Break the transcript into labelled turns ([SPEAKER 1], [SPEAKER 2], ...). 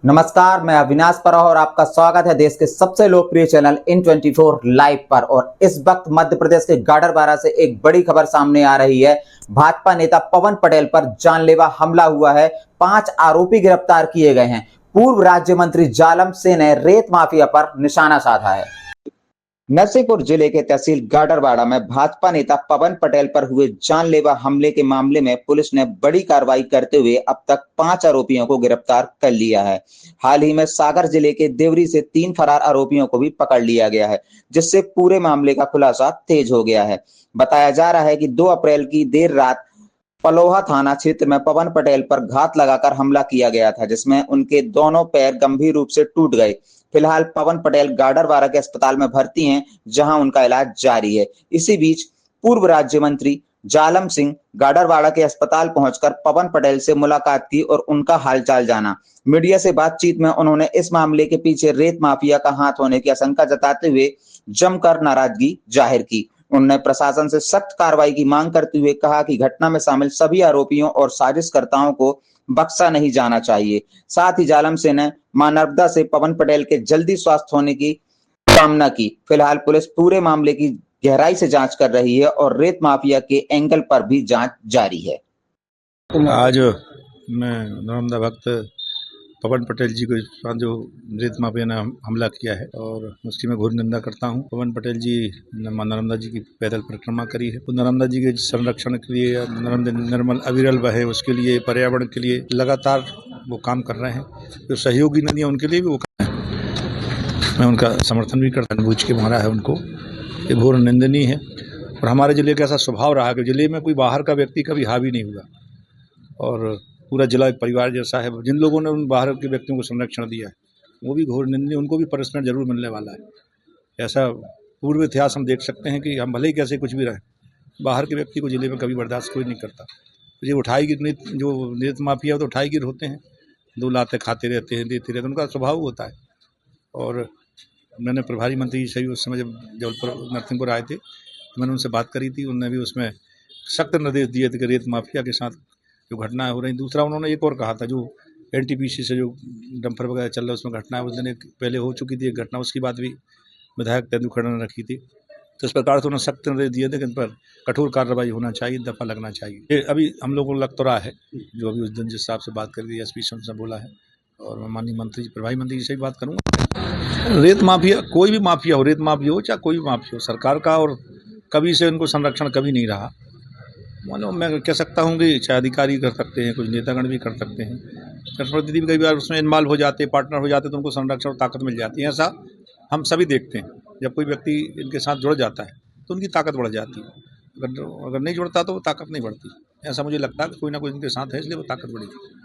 [SPEAKER 1] नमस्कार, मैं अविनाश परह और आपका स्वागत है देश के सबसे लोकप्रिय चैनल इन 24 लाइव पर। और इस वक्त मध्य प्रदेश के गाडरवारा से एक बड़ी खबर सामने आ रही है। भाजपा नेता पवन पटेल पर जानलेवा हमला हुआ है। 5 आरोपी गिरफ्तार किए गए हैं। पूर्व राज्य मंत्री जालम सिंह ने रेत माफिया पर निशाना साधा है। नरसिंहपुर जिले के तहसील गाडरवाड़ा में भाजपा नेता पवन पटेल पर हुए जानलेवा हमले के मामले में पुलिस ने बड़ी कार्रवाई करते हुए अब तक 5 आरोपियों को गिरफ्तार कर लिया है। हाल ही में सागर जिले के देवरी से 3 फरार आरोपियों को भी पकड़ लिया गया है, जिससे पूरे मामले का खुलासा तेज हो गया है। बताया जा रहा है कि 2 अप्रैल की देर रात पलोहा थाना क्षेत्र में पवन पटेल पर घात लगाकर हमला किया गया था, जिसमें उनके दोनों पैर गंभीर रूप से टूट गए। फिलहाल पवन पटेल गाडरवारा के अस्पताल में भर्ती हैं, जहां उनका इलाज जारी है। इसी बीच पूर्व राज्य मंत्री जालम सिंह गाडरवाड़ा के अस्पताल पहुंचकर पवन पटेल से मुलाकात की और उनका हालचाल जाना। मीडिया से बातचीत में उन्होंने इस मामले के पीछे रेत माफिया का हाथ होने की आशंका जताते हुए जमकर नाराजगी जाहिर की। उन्होंने प्रशासन से सख्त कार्रवाई की मांग करते हुए कहा कि घटना में शामिल सभी आरोपियों और साजिशकर्ताओं को बख्शा नहीं जाना चाहिए। साथ ही जालम सिंह ने मां नर्मदा से पवन पटेल के जल्दी स्वस्थ होने की कामना की। फिलहाल पुलिस पूरे मामले की गहराई से जांच कर रही है और रेत माफिया के एंगल पर भी जांच जारी है।
[SPEAKER 2] आज मैं नर्मदा भक्त पवन पटेल जी को साथ जो रेत माफिया ने हमला किया है और उसकी मैं घोर निंदा करता हूं। पवन पटेल जी मां नर्मदा जी की पैदल परिक्रमा करी है, तो नर्मदा जी के संरक्षण के लिए, निर्मल अविरल बहे उसके लिए, पर्यावरण के लिए लगातार वो काम कर रहे हैं। जो सहयोगी नदियाँ उनके लिए भी वो कर रहे हैं, मैं उनका समर्थन भी करता हूँ। बूझ के मारा है उनको, ये घोर निंदनीय है। और हमारे जिले का ऐसा स्वभाव रहा कि जिले में कोई बाहर का व्यक्ति कभी हावी नहीं हुआ और पूरा जिला एक परिवार जैसा है। जिन लोगों ने उन बाहर के व्यक्तियों को संरक्षण दिया है वो भी घोर निंदनीय, उनको भी पनिशमेंट जरूर मिलने वाला है। ऐसा पूर्व इतिहास हम देख सकते हैं कि हम भले ही कैसे कुछ भी रहे, बाहर के व्यक्ति को जिले में कभी बर्दाश्त कोई नहीं करता। ये उठाईगिर, जो रेत माफिया तो उठाईगिर होते हैं, 2 लाते खाते रहते हैं, देते रहते हैं, उनका स्वभाव होता है। और मैंने प्रभारी मंत्री जी से भी उस समय जब जबलपुर नरसिंहपुर आए थे तो मैंने उनसे बात करी थी। उन्होंने भी उसमें सख्त निर्देश दिए थे कि रेत माफिया के साथ जो घटनाएं हो रही। दूसरा उन्होंने एक और कहा था, जो एनटीपीसी से जो डंपर वगैरह चल रहा है उसमें घटना उस दिन एक पहले हो चुकी थी एक घटना, उसकी बात भी विधायक तेंदुलकर ने रखी थी। तो इस प्रकार से उन्होंने सख्त निर्देश दिए थे कि इन पर कठोर कार्रवाई होना चाहिए, दफा लगना चाहिए। ये अभी हम लोगों को लग तो रहा है, जो अभी उस दिन जिस हिसाब से बात करी एसपी से बोला है, और मैं माननीय मंत्री प्रभारी मंत्री जी से भी बात करूँगा। रेत माफिया कोई भी माफिया हो, रेत माफिया हो चाहे कोई भी माफिया हो, सरकार का और कभी से इनको संरक्षण कभी नहीं रहा। मानो मैं कह सकता हूँ कि चाहे अधिकारी कर सकते हैं, कुछ नेतागण भी कर सकते हैं, जनप्रतिनिधि भी कई बार उसमें इन्वॉल्व हो जाते, पार्टनर हो जाते, तो उनको संरक्षण और ताकत मिल जाती है। ऐसा हम सभी देखते हैं, जब कोई व्यक्ति इनके साथ जुड़ जाता है तो उनकी ताकत बढ़ जाती है। अगर नहीं जुड़ता तो वो ताकत नहीं बढ़ती। ऐसा मुझे लगता है कि कोई ना कोई इनके साथ है, इसलिए वो ताकत बढ़ेगी।